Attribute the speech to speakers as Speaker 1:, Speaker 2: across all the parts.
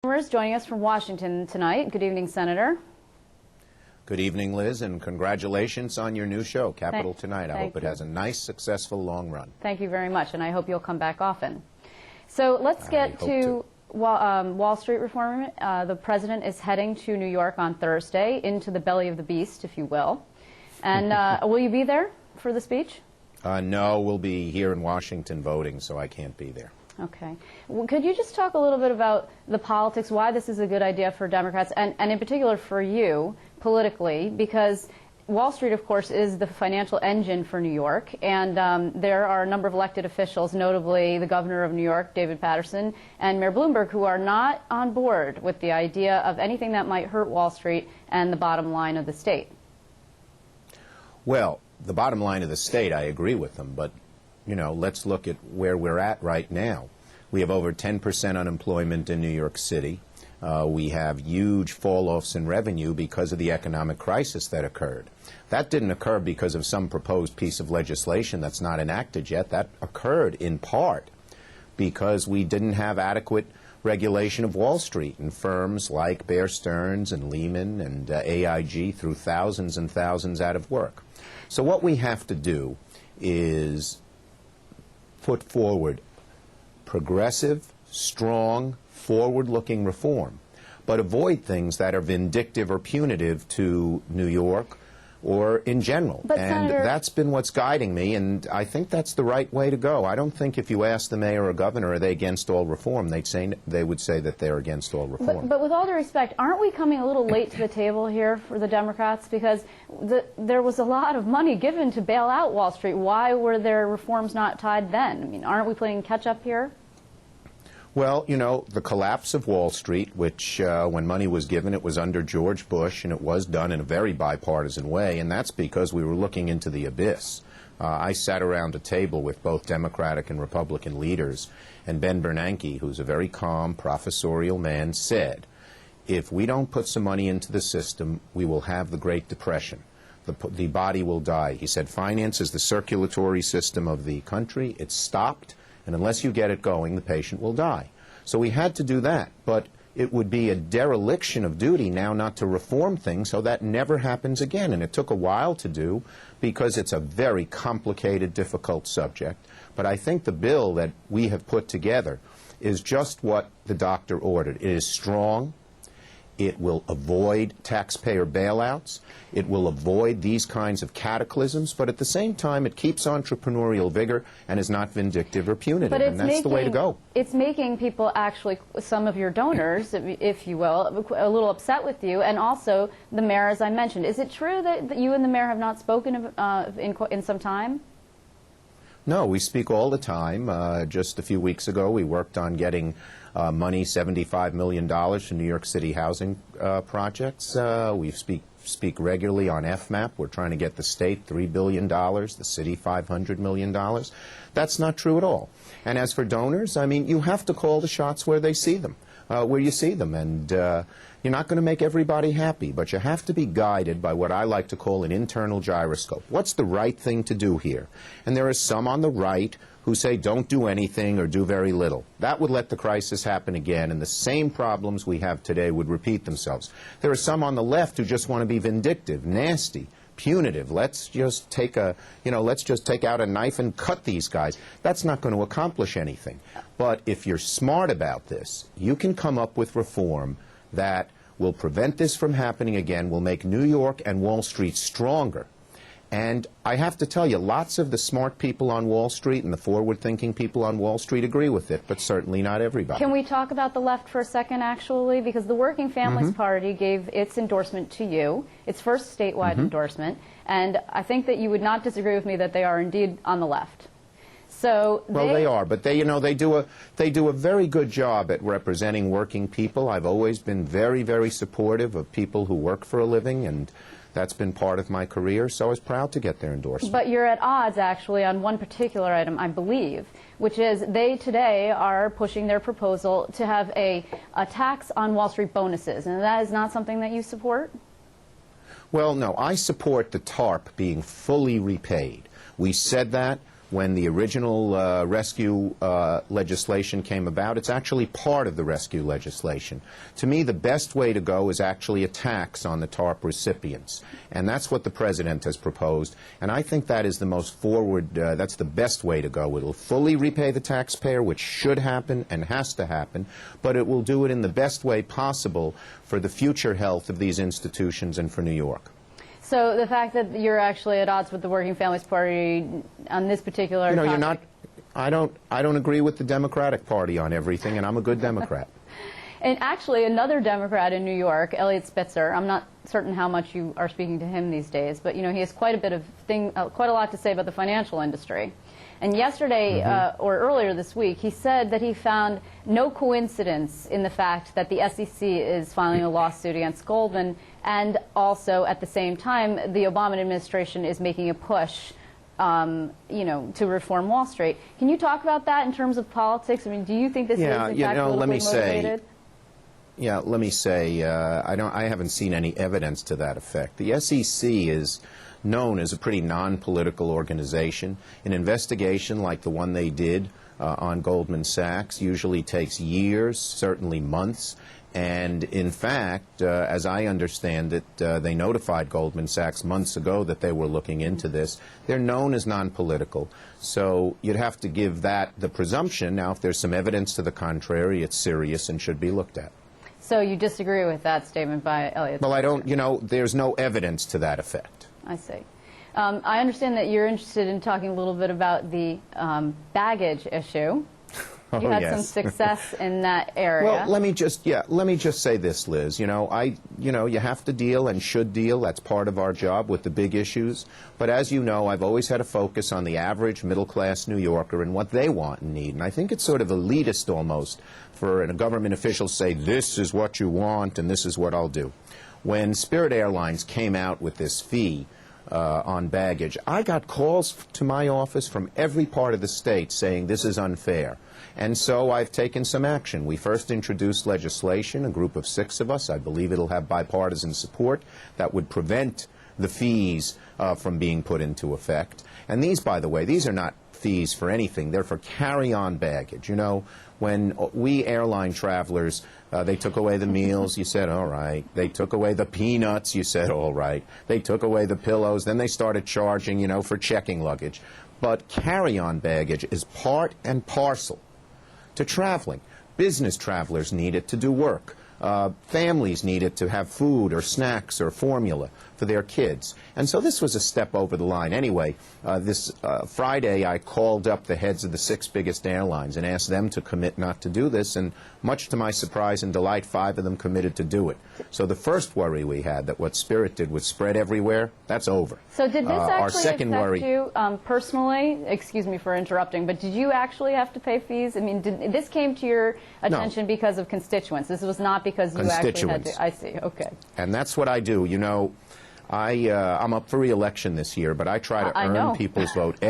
Speaker 1: Is joining us from Washington tonight. Good evening, Senator.
Speaker 2: Good evening, Liz, and congratulations on your new show, Capital Tonight. I hope it has a nice, successful long run.
Speaker 1: Thank you very much, and I hope you'll come back often. So let's get to Wall Street reform. The president is heading to New York on Thursday, into the belly of the beast, if you will. And will you be there for the speech?
Speaker 2: No, we'll be here in Washington voting, so I can't be there.
Speaker 1: Okay. Well, could you just talk a little bit about the politics, why this is a good idea for Democrats, and in particular for you, politically, because Wall Street, of course, is the financial engine for New York, and there are a number of elected officials, notably the governor of New York, David Paterson, and Mayor Bloomberg, who are not on board with the idea of anything that might hurt Wall Street and the bottom line of the state.
Speaker 2: Well, the bottom line of the state, I agree with them, but you know, let's look at where we're at right now. We have over 10% unemployment in New York City. We have huge fall-offs in revenue because of the economic crisis that occurred. That didn't occur because of some proposed piece of legislation that's not enacted yet. That occurred in part because we didn't have adequate regulation of Wall Street, and firms like Bear Stearns and Lehman and AIG threw thousands and thousands out of work. So what we have to do is put forward progressive, strong, forward-looking reform, but avoid things that are vindictive or punitive to New York or in general.
Speaker 1: But
Speaker 2: and
Speaker 1: Senator,
Speaker 2: that's been what's guiding me, and I think that's the right way to go. I don't think if you ask the mayor or governor, are they against all reform, they would say that they're against all reform.
Speaker 1: But with all due respect, aren't we coming a little late to the table here for the Democrats? Because there was a lot of money given to bail out Wall Street. Why were their reforms not tied then? I mean, aren't we playing catch-up here?
Speaker 2: Well, you know, the collapse of Wall Street, which when money was given, it was under George Bush, and it was done in a very bipartisan way, and that's because we were looking into the abyss. I sat around a table with both Democratic and Republican leaders, and Ben Bernanke, who's a very calm, professorial man, said, if we don't put some money into the system, we will have the Great Depression. The body will die. He said, finance is the circulatory system of the country. It's stopped. And unless you get it going, the patient will die. So we had to do that. But it would be a dereliction of duty now not to reform things so that never happens again. And it took a while to do because it's a very complicated, difficult subject. But I think the bill that we have put together is just what the doctor ordered. It is strong. It will avoid taxpayer bailouts. It will avoid these kinds of cataclysms, but at the same time, it keeps entrepreneurial vigor and is not vindictive or punitive, and that's the way to go.
Speaker 1: It's making people actually, some of your donors, if you will, a little upset with you, and also the mayor, as I mentioned. Is it true that you and the mayor have not spoken in some time?
Speaker 2: No, we speak all the time. Just a few weeks ago, we worked on getting money, $75 million to New York City housing projects. We speak regularly on FMAP. We're trying to get the state $3 billion, the city $500 million. That's not true at all. And as for donors, I mean, you have to call the shots where they see them, where you see them. And you're not going to make everybody happy, but you have to be guided by what I like to call an internal gyroscope. What's the right thing to do here? And there are some on the right who say don't do anything or do very little. That would let the crisis happen again, and the same problems we have today would repeat themselves. There are some on the left who just want to be vindictive, nasty, punitive. Let's just take out a knife and cut these guys. That's not going to accomplish anything. But if you're smart about this, you can come up with reform that will prevent this from happening again, will make New York and Wall Street stronger. And I have to tell you, lots of the smart people on Wall Street and the forward-thinking people on Wall Street agree with it, but certainly not everybody.
Speaker 1: Can we talk about the left for a second, actually? Because the Working Families Party gave its endorsement to you, its first statewide endorsement, and I think that you would not disagree with me that they are indeed on the left. So
Speaker 2: they are, but they do a very good job at representing working people. I've always been very, very supportive of people who work for a living, and that's been part of my career, so I was proud to get their endorsement.
Speaker 1: But you're at odds, actually, on one particular item, I believe, which is they today are pushing their proposal to have a tax on Wall Street bonuses, and that is not something that you support?
Speaker 2: Well, no, I support the TARP being fully repaid. We said that when the original rescue legislation came about. It's actually part of the rescue legislation. To me, the best way to go is actually a tax on the TARP recipients. And that's what the President has proposed. And I think that is the most forward, that's the best way to go. It will fully repay the taxpayer, which should happen and has to happen, but it will do it in the best way possible for the future health of these institutions and for New York.
Speaker 1: So the fact that you're actually at odds with the Working Families Party on this particular topic.
Speaker 2: You're not, I don't agree with the Democratic Party on everything, and I'm a good Democrat.
Speaker 1: And actually, another Democrat in New York, Eliot Spitzer, I'm not certain how much you are speaking to him these days, but he has quite a lot to say about the financial industry. And yesterday, or earlier this week, he said that he found no coincidence in the fact that the SEC is filing a lawsuit against Goldman, and also at the same time, the Obama administration is making a push, to reform Wall Street. Can you talk about that in terms of politics? I mean, do you think this is in fact politically motivated?
Speaker 2: Yeah, let me say, I haven't seen any evidence to that effect. The SEC is known as a pretty non-political organization. An investigation like the one they did on Goldman Sachs usually takes years, certainly months. And in fact, as I understand it, they notified Goldman Sachs months ago that they were looking into this. They're known as non-political. So you'd have to give that the presumption. Now, if there's some evidence to the contrary, it's serious and should be looked at.
Speaker 1: So you disagree with that statement by Eliot?
Speaker 2: Well, I don't, there's no evidence to that effect.
Speaker 1: I see. I understand that you're interested in talking a little bit about the baggage issue. You had some success in that area.
Speaker 2: Well, let me just say this, Liz. You have to deal and should deal. That's part of our job with the big issues. But as you know, I've always had a focus on the average middle-class New Yorker and what they want and need. And I think it's sort of elitist almost for a government official to say, this is what you want and this is what I'll do. When Spirit Airlines came out with this fee on baggage, I got calls to my office from every part of the state saying this is unfair. And so I've taken some action. We first introduced legislation, a group of 6 of us. I believe it'll have bipartisan support that would prevent the fees from being put into effect. And these, by the way, these are not fees for anything. They're for carry-on baggage. When we airline travelers, they took away the meals, you said, all right. They took away the peanuts, you said, all right. They took away the pillows. Then they started charging, for checking luggage. But carry-on baggage is part and parcel to traveling. Business travelers need it to do work. Families need it to have food or snacks or formula for their kids. And so this was a step over the line. Anyway, this Friday I called up the heads of the 6 biggest airlines and asked them to commit not to do this, and much to my surprise and delight, 5 of them committed to do it. So the first worry we had, that what Spirit did would spread everywhere, that's over.
Speaker 1: So did this actually affect you personally? Excuse me for interrupting, but did you actually have to pay fees? I mean, this came to your attention because of constituents. This was not because you actually had to. I see. Okay.
Speaker 2: And that's what I do. I'm up for re-election this year, but I try to earn people's vote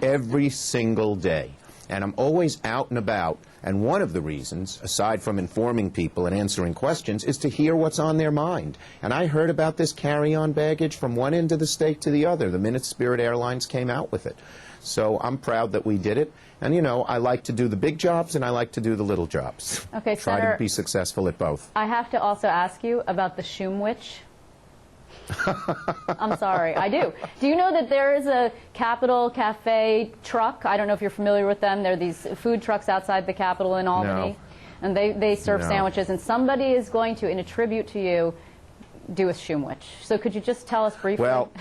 Speaker 2: every single day. And I'm always out and about. And one of the reasons, aside from informing people and answering questions, is to hear what's on their mind. And I heard about this carry-on baggage from one end of the state to the other the minute Spirit Airlines came out with it. So I'm proud that we did it. And, I like to do the big jobs and I like to do the little jobs.
Speaker 1: Okay,
Speaker 2: Try
Speaker 1: Senator,
Speaker 2: to be successful at both.
Speaker 1: I have to also ask you about the Schumwich. I'm sorry, I do. Do you know that there is a Capitol Cafe truck? I don't know if you're familiar with them. They're these food trucks outside the Capitol in Albany.
Speaker 2: No.
Speaker 1: And they serve sandwiches. And somebody is going to, in a tribute to you, do a Schumwich. So could you just tell us briefly?
Speaker 2: Well,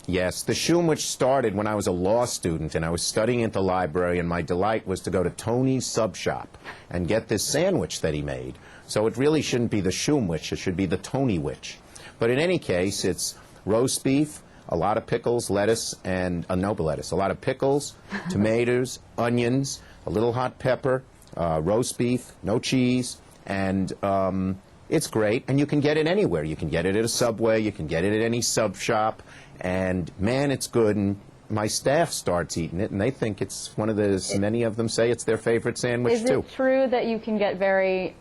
Speaker 2: yes, the Schumwich started when I was a law student and I was studying at the library, and my delight was to go to Tony's Sub Shop and get this sandwich that he made. So it really shouldn't be the Schumwich, it should be the Tony-wich. But in any case, it's roast beef, a lot of pickles, lettuce, and no lettuce, a lot of pickles, tomatoes, onions, a little hot pepper, roast beef, no cheese, and it's great. And you can get it anywhere. You can get it at a Subway, you can get it at any sub shop, and man, it's good. And my staff starts eating it, and they think it's one of those, many of them say it's their favorite sandwich, too.
Speaker 1: Is it true that you can get very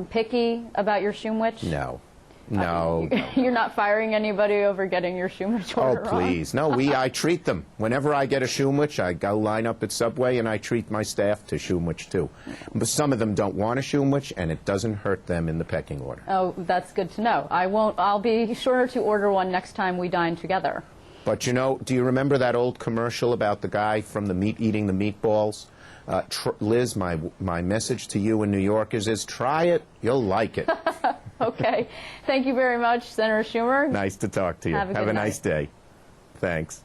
Speaker 1: picky about your Schumwich?
Speaker 2: No. No.
Speaker 1: You're not firing anybody over getting your Shumwich
Speaker 2: Oh,
Speaker 1: order wrong?
Speaker 2: please. No, I treat them. Whenever I get a Shumwich, I go line up at Subway and I treat my staff to Shumwich, too. But some of them don't want a Shumwich, and it doesn't hurt them in the pecking order.
Speaker 1: Oh, that's good to know. I'll be sure to order one next time we dine together.
Speaker 2: But, you know, do you remember that old commercial about the guy from the meat eating the meatballs? Liz, my message to you in New York is try it. You'll like it.
Speaker 1: Okay. Thank you very much, Senator Schumer.
Speaker 2: Nice to talk to you.
Speaker 1: Have a good
Speaker 2: a
Speaker 1: night.
Speaker 2: nice day. Thanks.